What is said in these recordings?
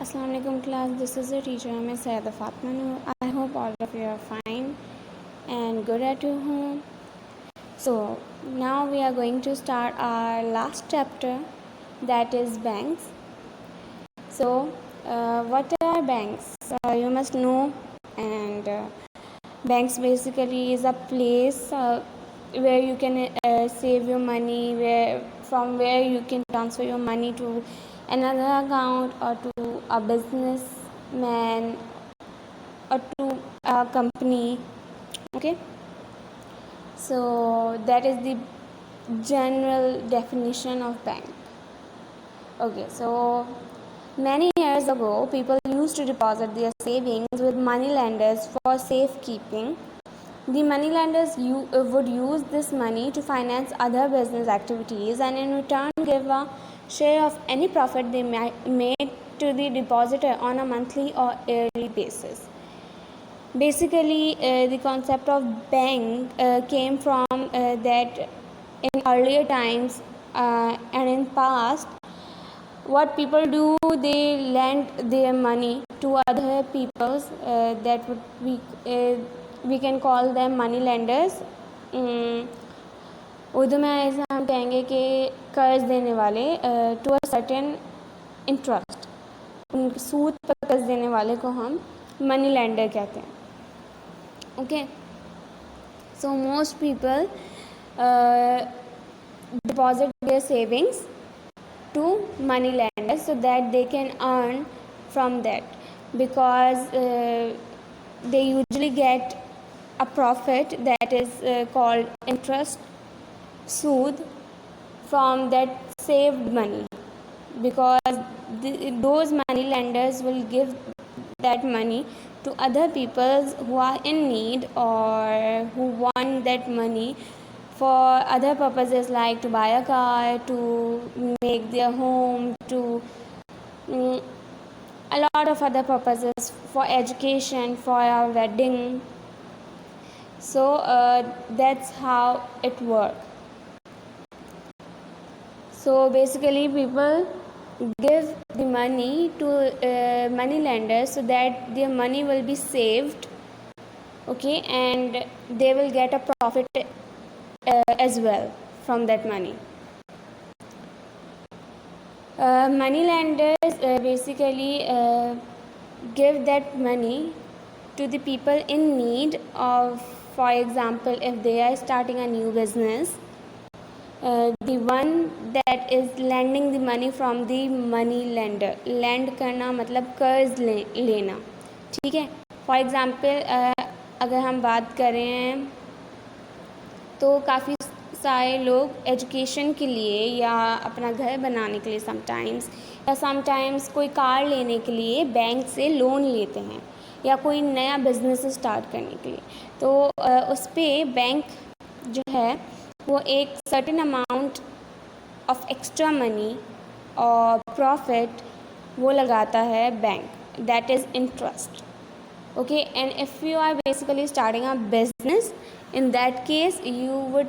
Assalamu alaikum class, this is your teacher, I'm Sayyidah Fatma Noor. I hope all of you are fine and good at your home. So now we are going to start our last chapter, that is banks. So what are banks? You must know, and banks basically is a place where you can save your money, from where you can transfer your money to another account or to a businessman or to a company. Okay, so that is the general definition of bank. Okay, so many years ago, people used to deposit their savings with moneylenders for safekeeping. The moneylenders would use this money to finance other business activities and in return give a share of any profit they made to the depositor on a monthly or yearly basis. Basically, the concept of bank came from that in earlier times and in past, what people do, they lend their money to other peoples, that would we can call them money lenders. Urdu में ऐसा हम कहेंगे कि कर्ज देने वाले, to a certain interest, सूद पर कर्ज देने वाले को हम मनी लेंडर कहते हैं. Okay, so most people deposit their savings to money lenders so that they can earn from that, because they usually get a profit that is called interest, sood, from that saved money, because those money lenders will give that money to other people who are in need or who want that money for other purposes like to buy a car, to make their home, to a lot of other purposes, for education, for a wedding. So that's how it works. So basically people give the money to money lenders so that their money will be saved, okay, and they will get a profit as well from that money. Money lenders basically give that money to the people in need of, for example, if they are starting a new business, the one that is lending the money from the money lender, lend करना मतलब कर्ज लेना, ठीक है. For example अगर हम बात करें तो काफ़ी सारे लोग एजुकेशन के लिए या अपना घर बनाने के लिए समटाइम्स कोई कार लेने के लिए बैंक से लोन लेते हैं या कोई नया बिज़नेस स्टार्ट करने के लिए. तो उस पर बैंक जो है वो एक certain amount of extra money और प्रॉफिट वो लगाता है bank, that is interest. Okay, and if you are basically starting a business, in that case you would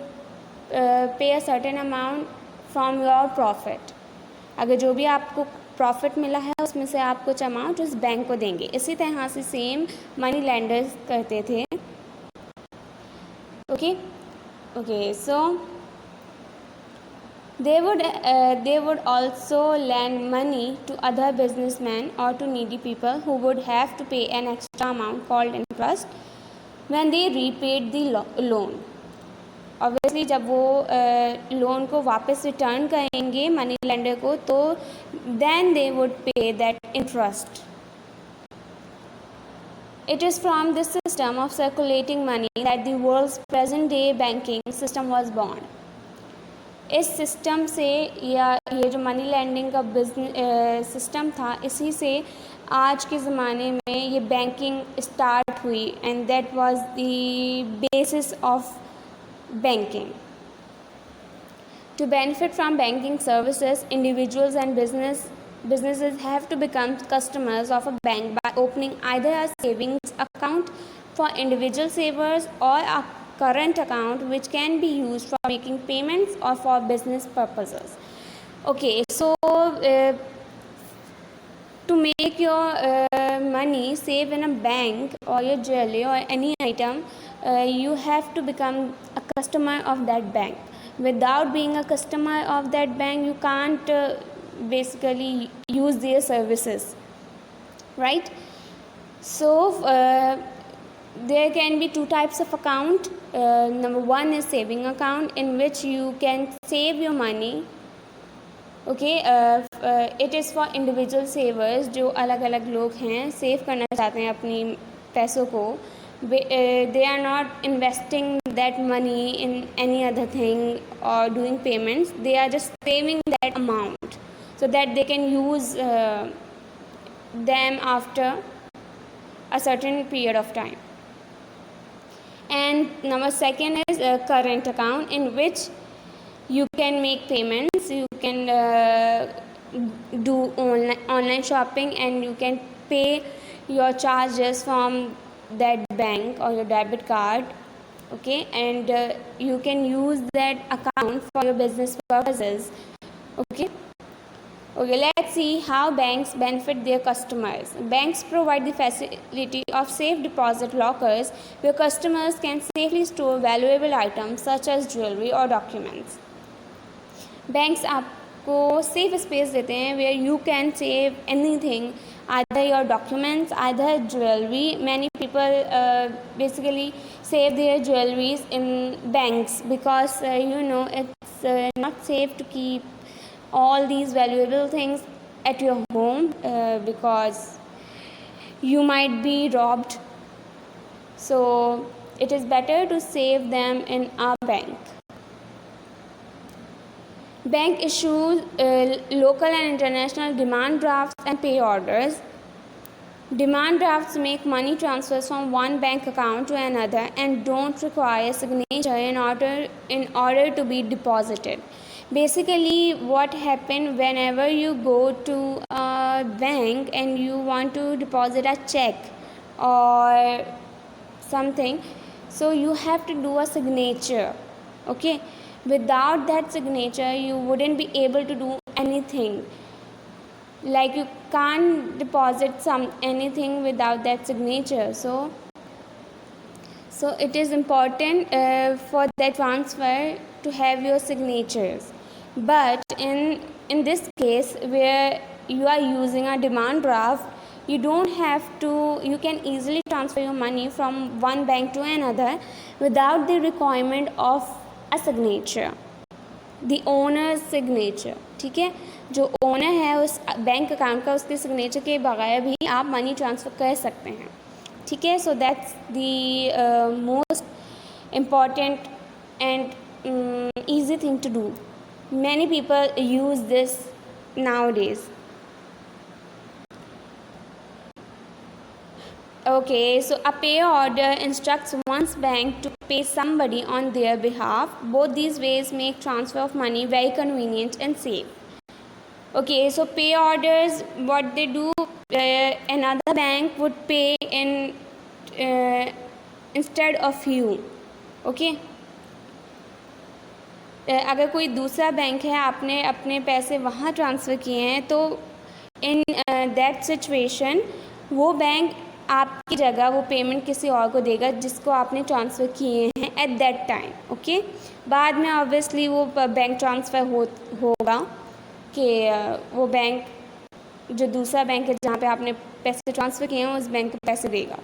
pay a certain amount from your profit. अगर जो भी आपको profit मिला है उसमें से आप कुछ अमाउंट उस बैंक को देंगे. इसी तरह से सेम मनी लेंडर्स करते थे. Okay, so they would also lend money to other businessmen or to needy people who would have to pay an extra amount called interest when they repaid the loan. Obviously जब वो loan को वापस return करेंगे money lender को, तो then they would pay that interest. It is from this system of circulating money that the world's present day banking system was born. इस system से या ये जो मनी लैंडिंग का बिजनेस सिस्टम था, इसी से आज के ज़माने में ये बैंकिंग स्टार्ट हुई, and that was the basis of banking. To benefit from banking services, individuals and businesses have to become customers of a bank by opening either a savings account for individual savers or a current account which can be used for making payments or for business purposes. Okay, so to make your money save in a bank or your jewelry or any item, you have to become a customer of that bank. Without being a customer of that bank, you can't basically use their services, right? So there can be two types of account. Number one is saving account, in which you can save your money. Okay, it is for individual savers, जो अलग अलग लोग हैं, save करना चाहते हैं अपनी पैसों को. They are not investing that money in any other thing और doing payments. They are just saving that amount so that they can use them after a certain period of time. And number second is a current account, in which you can make payments, you can do online shopping, and you can pay your charges from that bank or your debit card. Okay, and you can use that account for your business purposes. Okay, let's see how banks benefit their customers. Banks provide the facility of safe deposit lockers where customers can safely store valuable items such as jewelry or documents. Banks आपको safe space देते हैं where you can save anything, either your documents, either jewelry. Many people basically save their jewelries in banks because it's not safe to keep all these valuable things at your home because you might be robbed. So it is better to save them in a bank. Bank issues local and international demand drafts and pay orders. Demand drafts make money transfers from one bank account to another and don't require signature in order to be deposited. Basically, what happens whenever you go to a bank and you want to deposit a check or something, so you have to do a signature. Okay, without that signature, you wouldn't be able to do anything. Like you can't deposit anything without that signature. So it is important for that transfer to have your signatures. But in this case where you are using a demand draft, you don't have to. You can easily transfer your money from one bank to another without the requirement of a signature, the owner's signature. ठीक है, जो owner है उस bank account का, उसके signature के बगैर भी आप मनी ट्रांसफ़र कर सकते हैं. ठीक है, so that's the most important and easy thing to do. Many people use this nowadays. Okay, so a pay order instructs one's bank to pay somebody on their behalf. Both these ways make transfer of money very convenient and safe. Okay, so pay orders, what they do, another bank would pay instead of you. Okay, अगर कोई दूसरा bank है, आपने अपने पैसे वहाँ transfer किए हैं, तो इन दैट सिचुएशन वो बैंक आपकी जगह वो पेमेंट किसी और को देगा जिसको आपने ट्रांसफ़र किए हैं एट दैट टाइम. ओके, बाद में ऑब्वियसली वो बैंक ट्रांसफ़र होगा कि वो बैंक जो दूसरा बैंक है जहाँ पे आपने पैसे ट्रांसफ़र किए हैं उस बैंक को पैसे देगा.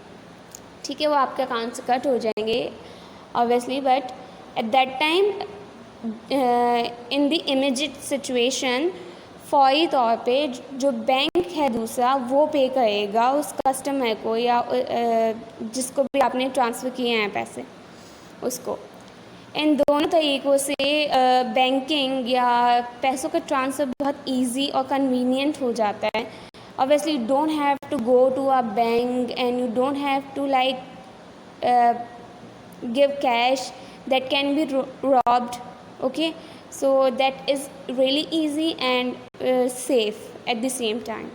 ठीक है, वो आपके अकाउंट से कट हो जाएंगे obviously, but at that time in the immediate situation फ़ौरी तौर पे जो बैंक है दूसरा वो पे करेगा उस कस्टमर को या जिसको भी आपने ट्रांसफ़र किए हैं पैसे उसको. इन दोनों तरीक़ों से बैंकिंग या पैसों का ट्रांसफ़र बहुत इजी और कन्वीनियंट हो जाता है. Obviously you don't have to go to a bank and you don't have to like give cash that can be robbed. Okay, so that is really easy and safe at the same time.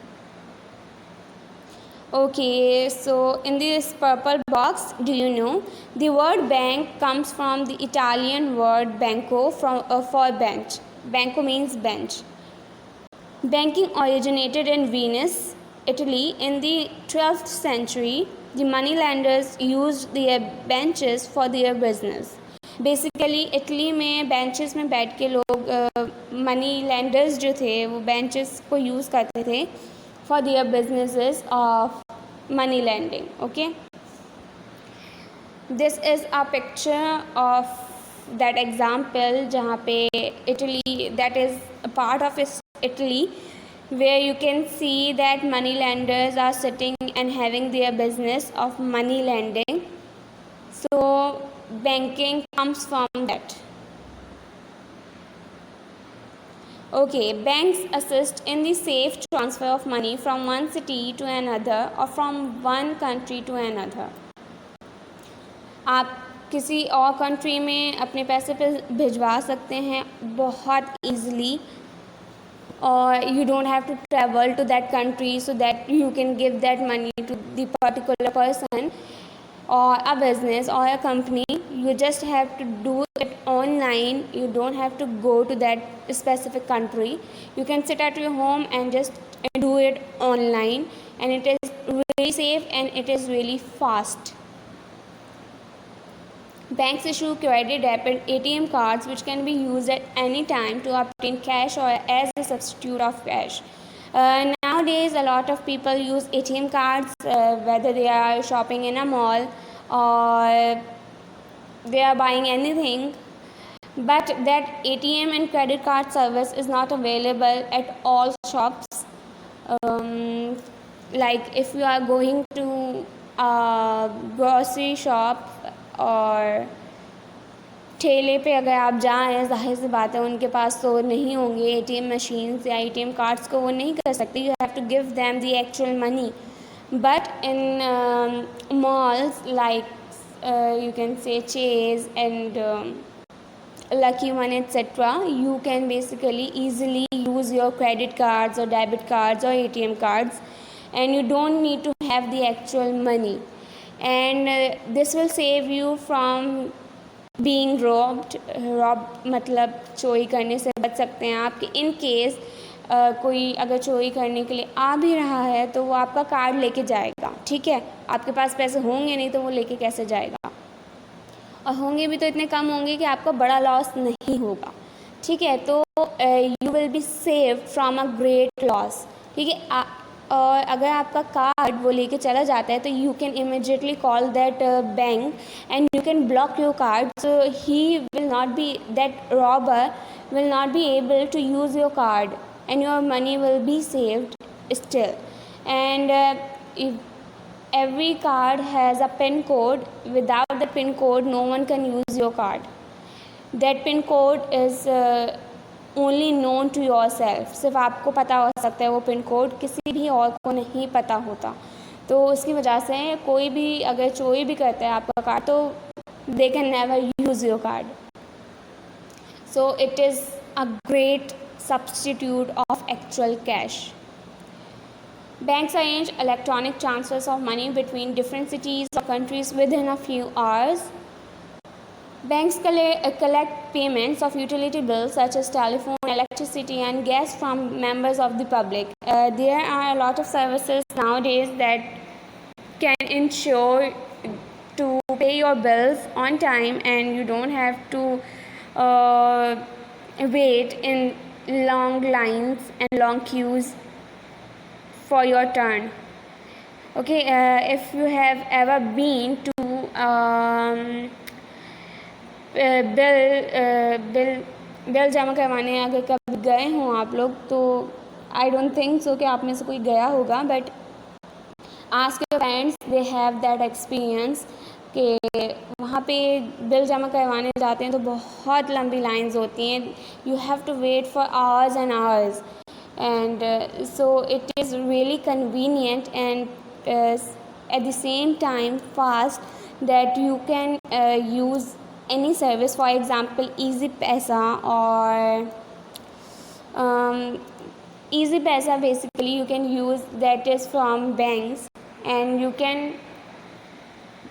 Okay, so in this purple box, do you know the word bank comes from the Italian word banco for bench. Banco means bench. Banking originated in Venice Italy, in the 12th century, the moneylenders used their benches for their business. Basically Italy में benches में बैठ के लोग money landers जो थे वो benches को use करते थे for their businesses of money lending. Okay, this is a picture of that example जहाँ पे Italy, that is a part of Italy, where you can see that money lenders are sitting and having their business of money lending. So banking comes from that. Okay, banks assist in the safe transfer of money from one city to another or from one country to another. आप किसी और country में अपने पैसे पे भिजवा सकते हैं बहुत easily, or you don't have to travel to that country so that you can give that money to the particular person or a business or a company. You just have to do it online. You don't have to go to that specific country. You can sit at your home and just do it online, and it is really safe and it is really fast. Banks issue credit debit ATM cards which can be used at any time to obtain cash or as a substitute of cash. Nowadays a lot of people use ATM cards whether they are shopping in a mall or they are buying anything, but that ATM and credit card service is not available at all shops. Like if you are going to a grocery shop और ठेले पे अगर आप जाएँ, ज़ाहिर सी बात है उनके पास तो नहीं होंगे ATM मशीन्स या ATM कार्ड्स को वो नहीं कर सकते. You have to give them the actual money. But in malls like you can say Chase and Lucky One etc., you can basically easily use your credit cards or debit cards or ATM cards, and you don't need to have the actual money. And this will save you from being robbed. मतलब चोरी करने से बच सकते हैं आप कि in case कोई अगर चोरी करने के लिए आ भी रहा है तो वो आपका कार्ड लेके जाएगा. ठीक है, आपके पास पैसे होंगे नहीं तो वो लेके कैसे जाएगा, और होंगे भी तो इतने कम होंगे कि आपका बड़ा लॉस नहीं होगा. ठीक है, तो you will be save from a great loss. ठीक है, और अगर आपका कार्ड वो लेके चला जाता है तो you can immediately call that bank and you can block your card, so he will not be, that robber will not be able to use your card and your money will be saved still. And if every card has a PIN code. Without the PIN code no one can use your card. That PIN code is only known to yourself. सिर्फ आपको पता हो सकता है वो pin code, किसी भी और को नहीं पता होता. तो उसकी वजह से कोई भी अगर चोरी भी करता है आपका कार्ड तो they can never use your card. So it is a great substitute of actual cash. Banks arrange electronic transfers of money between different cities or countries within a few hours. Banks collect payments of utility bills such as telephone, electricity and gas from members of the public. There are a lot of services nowadays that can ensure to pay your bills on time and you don't have to wait in long lines and long queues for your turn. Okay, if you have ever been to bill जमा करवाने अगर कभी गए हों आप लोग तो I don't think so कि आप में से कोई गया होगा, but ask your parents, they have that experience कि वहाँ पे बिल जमा करवाने जाते हैं तो बहुत लंबी लाइंस होती हैं. You have to wait for hours and hours, and so it is really convenient and at the same time fast that you can use any service. For example, Easy Paisa or Easy Paisa, basically you can use, that is from banks, and you can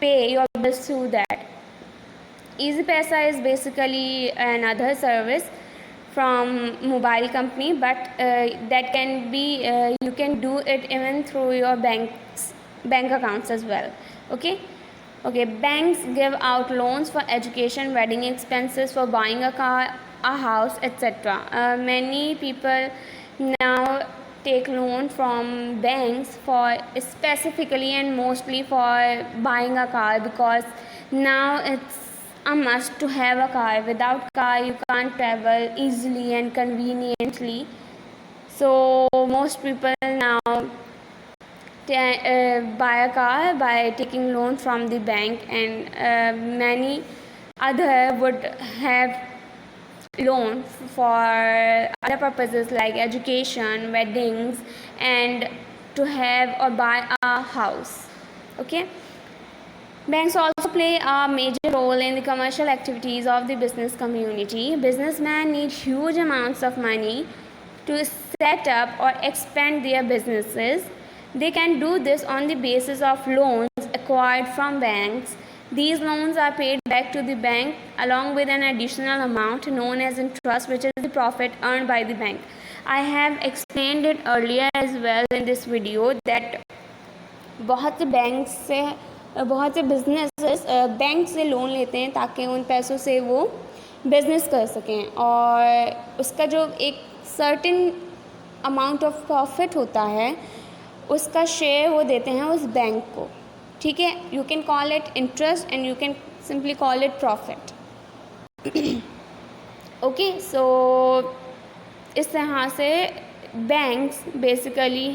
pay your bills through that. Easy Paisa is basically another service from mobile company, but that can be you can do it even through your bank accounts as well. Okay, banks give out loans for education, wedding expenses, for buying a car, a house, etc. Many people now take loan from banks for specifically and mostly for buying a car, because now it's a must to have a car. Without car you can't travel easily and conveniently. So most people now buy a car by taking loan from the bank, and many other would have loan for other purposes like education, weddings, and to have or buy a house. Okay, banks also play a major role in the commercial activities of the business community. Businessmen need huge amounts of money to set up or expand their businesses. They can do this on the basis of loans acquired from banks. These loans are paid back to the bank along with an additional amount known as interest, which is the profit earned by the bank. I have explained it earlier as well in this video that बहुत से businesses bank से loan लेते हैं ताकि उन पैसों से वो बिज़नेस कर सकें, और उसका जो एक सर्टेन अमाउंट ऑफ प्रॉफिट होता है उसका शेयर वो देते हैं उस बैंक को. ठीक है, you can call it interest and you can simply call it profit. Okay, so इस तरह से बैंक्स बेसिकली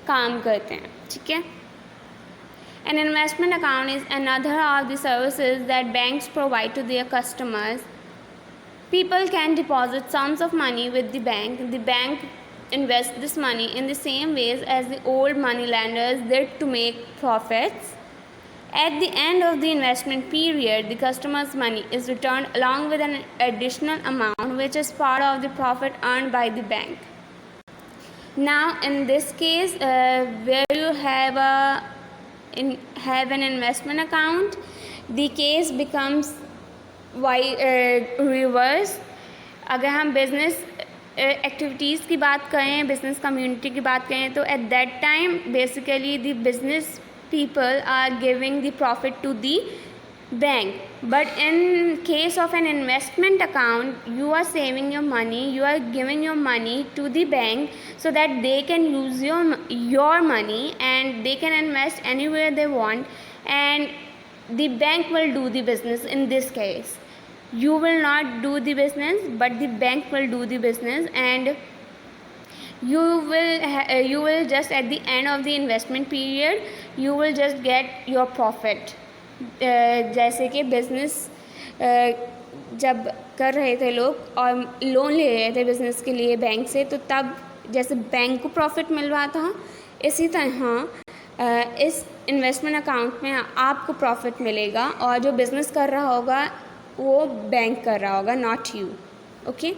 काम करते हैं. ठीक है, an investment account is another of the services that banks provide to their customers. People can deposit sums of money with the bank. The bank invests this money in the same ways as the old money lenders did to make profits. At the end of the investment period, the customer's money is returned along with an additional amount which is part of the profit earned by the bank. Now, in this case, where you have an investment account, the case becomes reverse. अगर हम business activities की बात करें, business community की बात करें, तो eight that time basically the business people are giving the profit to the bank. But in case of an investment account, you are saving your money, you are giving your money to the bank so that they can use your money and they can invest anywhere they want, and the bank will do the business. In this case, you will not do the business, but the bank will do the business, and you will just at the end of the investment period you will just get your profit. जैसे कि business जब कर रहे थे लोग और loan ले रहे थे बिज़नेस के लिए बैंक से, तो तब जैसे बैंक को प्रॉफिट मिल रहा था, इसी तरह इस इन्वेस्टमेंट अकाउंट में आपको प्रॉफिट मिलेगा, और जो बिज़नेस कर रहा होगा वो बैंक कर रहा होगा, not you. Okay,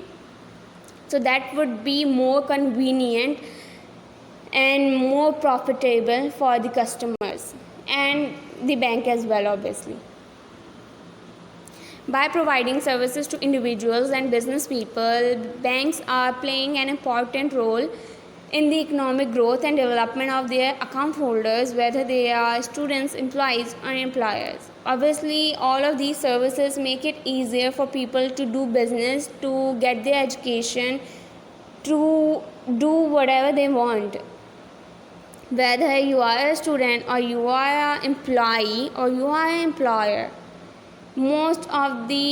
so that would be more convenient and more profitable for the customers and the bank as well, obviously. By providing services to individuals and business people, banks are playing an important role in the economic growth and development of their account holders, whether they are students, employees, or employers. Obviously, all of these services make it easier for people to do business, to get their education, to do whatever they want. Whether you are a student or you are an employee or you are an employer, most of the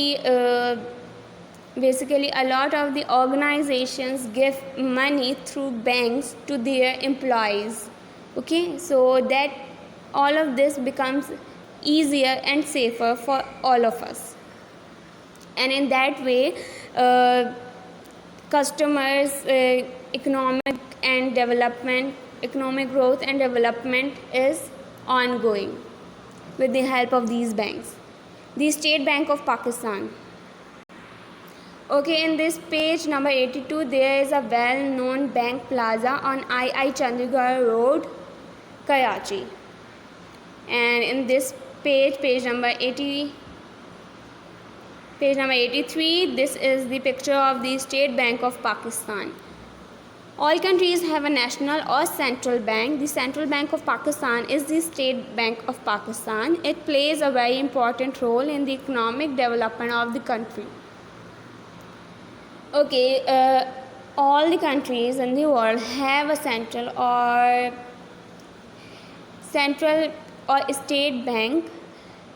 basically a lot of the organizations give money through banks to their employees. Okay, so that all of this becomes easier and safer for all of us, and in that way customers economic growth and development is ongoing with the help of these banks. The State Bank of Pakistan. Okay, in this page number 82, there is a well-known bank plaza on II Chandigarh Road, Karachi. And in this page number 80, Page number 83, this is the picture of the State Bank of Pakistan. All countries have a national or central bank. The Central Bank of Pakistan is the State Bank of Pakistan. It plays a very important role in the economic development of the country. Okay, all the countries in the world have a central or state bank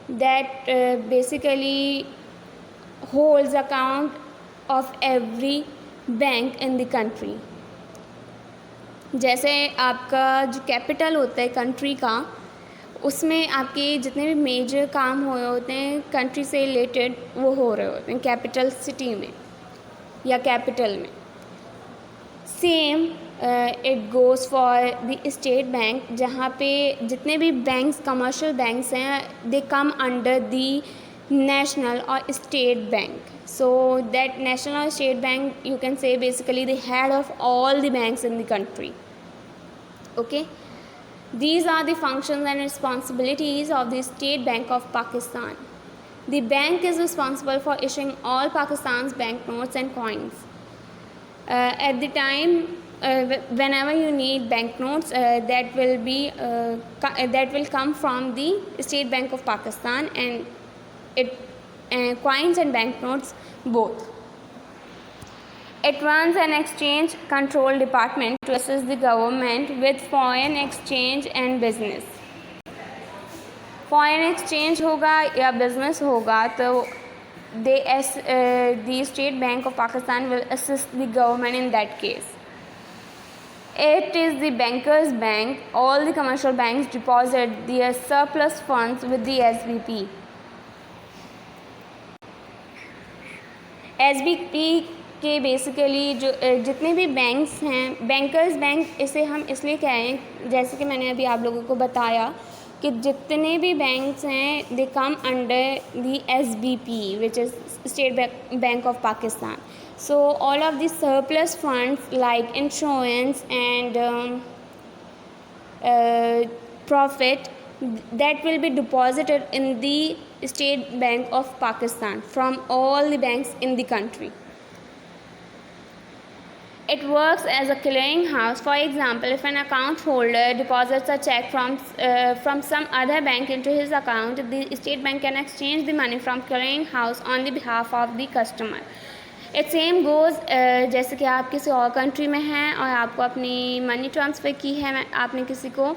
that basically holds account of every bank in the country. जैसे आपका जो capital होता है country का, उसमें आपके जितने भी मेजर काम हुए होते हैं कंट्री से रिलेटेड वो हो रहे होते हैं कैपिटल सिटी में या कैपिटल में. Same it goes for the state bank, जहाँ पे जितने भी बैंक्स कमर्शियल बैंक्स हैं they come under the national or state bank. So that national or state bank, you can say basically the head of all the banks in the country. Okay, these are the functions and responsibilities of the State Bank of Pakistan. The bank is responsible for issuing all Pakistan's banknotes and coins. At the time whenever you need banknotes, that will come from the State Bank of Pakistan, and coins and banknotes both. It runs an exchange control department to assist the government with foreign exchange and business. Foreign exchange होगा या business होगा तो the State Bank of Pakistan will assist the government in that case. It is the banker's bank. All the commercial banks deposit their surplus funds with the SBP. SBP के basically जो जितने भी banks हैं, bankers bank इसे हम इसलिए कह रहे हैं, जैसे कि मैंने अभी आप लोगों को बताया कि जितने भी बैंक्स हैं they come under the SBP which is state bank of Pakistan. So all of the surplus funds like insurance and profit that will be deposited in the State Bank of Pakistan from all the banks in the country. It works as a clearing house. For example, if an account holder deposits a check from some other bank into his account, the State Bank can exchange the money from clearing house on the behalf of the customer. It same goes जैसे कि आप किसी और country में हैं और आपको अपनी मनी ट्रांसफ़र की है आपने किसी को,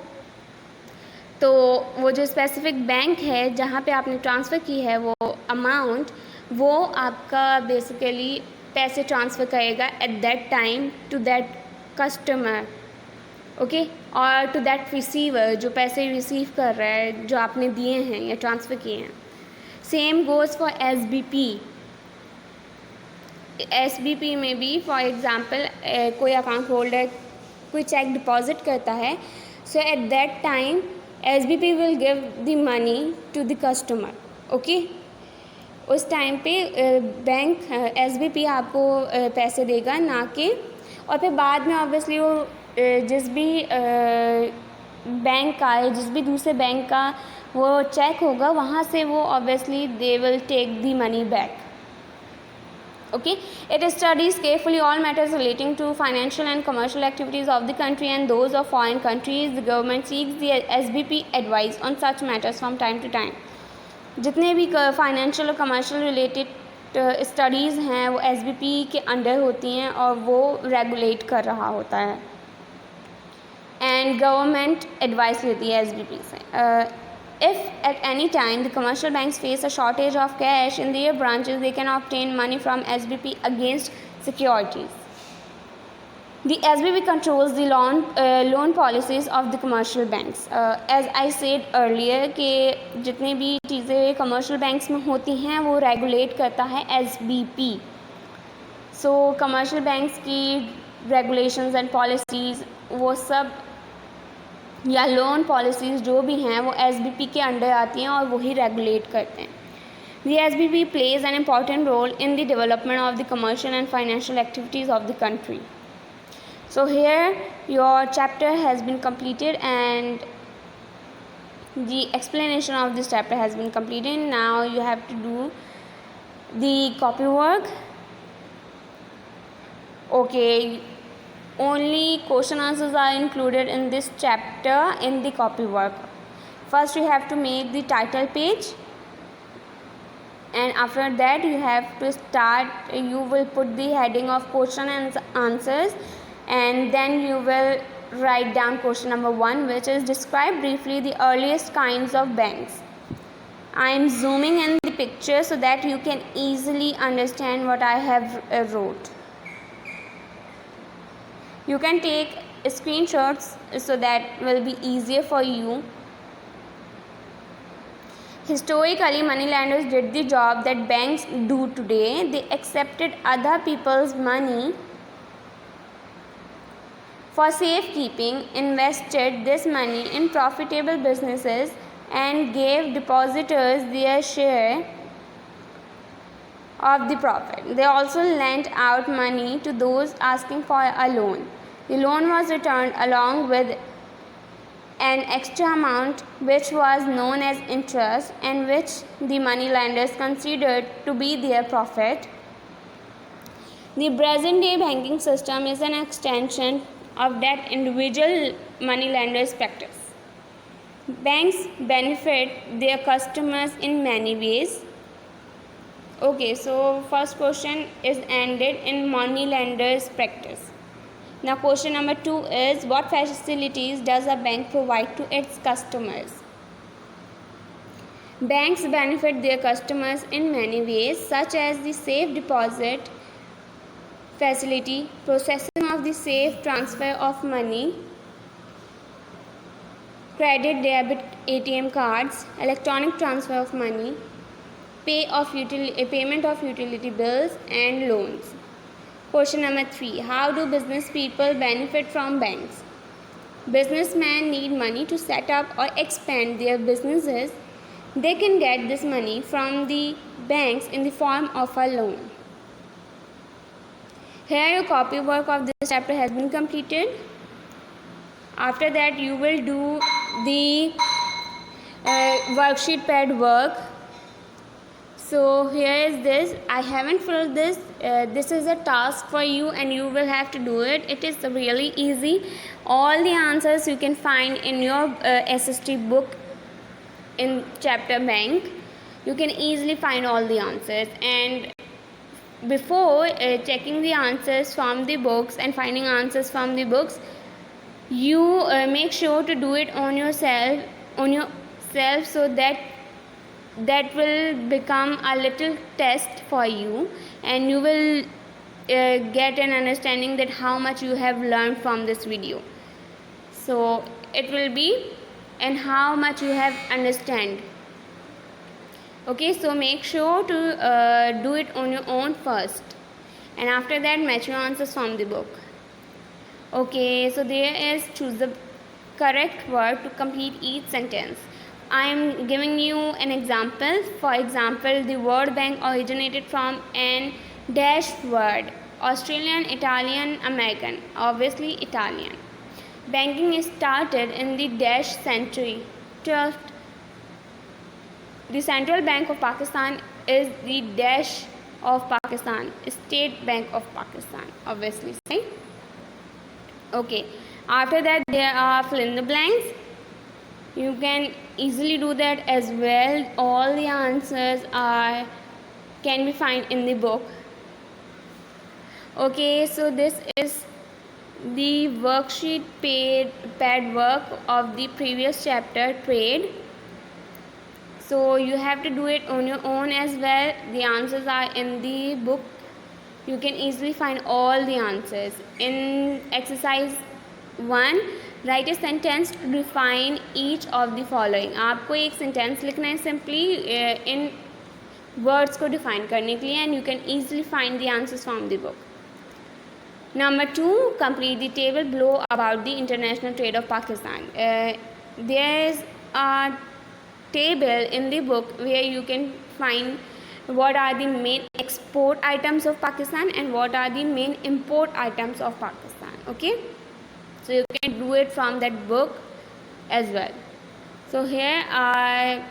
तो वो जो स्पेसिफिक बैंक है जहाँ पे आपने ट्रांसफ़र की है वो अमाउंट, वो आपका बेसिकली पैसे ट्रांसफ़र करेगा at that time to that customer. Okay, और टू दैट रिसीवर जो पैसे रिसीव कर रहा है जो आपने दिए हैं या ट्रांसफ़र किए हैं. सेम गोज़ फॉर SBP में भी फॉर एग्ज़ाम्पल कोई अकाउंट होल्डर कोई चेक डिपॉजिट करता है, so at that time SBP will give the money to the customer. Okay, उस टाइम पे बैंक SBP आपको पैसे देगा ना कि, और फिर बाद में ऑब्वियसली वो जिस भी बैंक का है जिस भी दूसरे बैंक का वो चेक होगा वहाँ से वो obviously they will take the money back. Okay, it studies carefully all matters relating to financial and commercial activities of the country and those of foreign countries. The government seeks the SBP advice on such matters from time to time. जितने भी financial और commercial related studies हैं वो SBP के under होती हैं और वो रेगुलेट कर रहा होता है, एंड गवर्नमेंट एडवाइस लेती है SBP से. If at any time the commercial banks face a shortage of cash in their branches, they can obtain money from SBP against securities. The SBP controls the loan policies of the commercial banks. As I said earlier कि जितनी भी चीज़ें commercial banks में होती हैं वो regulate करता है SBP. So commercial banks की regulations and policies वो सब या लोन पॉलिसीज़ जो भी हैं वो SBP के अंडर आती हैं और वही रेगुलेट करते हैं. The SBP plays an important role in the development of the commercial and financial activities of the country. So here your chapter has been completed and the explanation of this chapter has been completed. Now you have to do the copy work. Okay, only question answers are included in this chapter in the copy work. First you have to make the title page, and after that you have to start, you will put the heading of question and answers, and then you will write down question number 1, which is describe briefly the earliest kinds of banks. I am zooming in the picture so that you can easily understand what I have wrote. You can take screenshots so that will be easier for you. Historically, moneylenders did the job that banks do today. They accepted other people's money for safekeeping, invested this money in profitable businesses, and gave depositors their share of the profit. They also lent out money to those asking for a loan. The loan was returned along with an extra amount which was known as interest and which the moneylenders considered to be their profit. The present day banking system is an extension of that individual moneylenders' practice. Banks benefit their customers in many ways. Okay, so first question is ended in moneylenders' practice. Now question number 2 is, what facilities does a bank provide to its customers? Banks benefit their customers in many ways, such as the safe deposit facility, processing of the safe transfer of money, credit, debit, ATM cards, electronic transfer of money, payment of utility bills and loans. Question number 3. How do business people benefit from banks? Businessmen need money to set up or expand their businesses. They can get this money from the banks in the form of a loan. Here your copy work of this chapter has been completed. After that you will do the worksheet pad work. So here is this. I haven't filled this. This is a task for you and you will have to do it. It is really easy. All the answers you can find in your SST book in chapter bank. You can easily find all the answers, and before checking the answers from the books and finding answers from the books, you make sure to do it on yourself so that will become a little test for you, and you will get an understanding that how much you have learned from this video. So it will be and how much you have understand. Okay, so make sure to do it on your own first, and after that match your answers from the book. Okay, so there is choose the correct word to complete each sentence. I am giving you an example. For example, the word bank originated from an dash word. Australian, Italian, American. Obviously Italian. Banking started in the dash century. 12th. The Central Bank of Pakistan is the dash of Pakistan. State Bank of Pakistan. Obviously, right? Okay. After that, there are fill in the blanks. You can easily do that as well. All the answers can be found in the book. Okay, so this is the worksheet pad work of the previous chapter, trade. So you have to do it on your own as well. The answers are in the book. You can easily find all the answers. In exercise 1, write a sentence to define each of the following. आपको एक sentence लिखना है simply in words को define करने के लिए, and you can easily find the answers from the book. Number 2, complete the table below about the international trade of Pakistan. There is a table in the book where you can find what are the main export items of Pakistan and what are the main import items of Pakistan. Okay, so you can do it from that book as well. So here I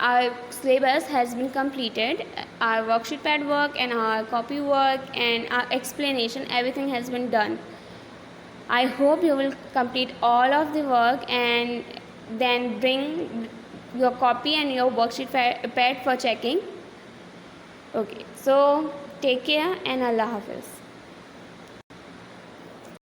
our syllabus has been completed. Our worksheet pad work and our copy work and our explanation, everything has been done. I hope you will complete all of the work and then bring your copy and your worksheet pad for checking. Okay, so take care and Allah Hafiz.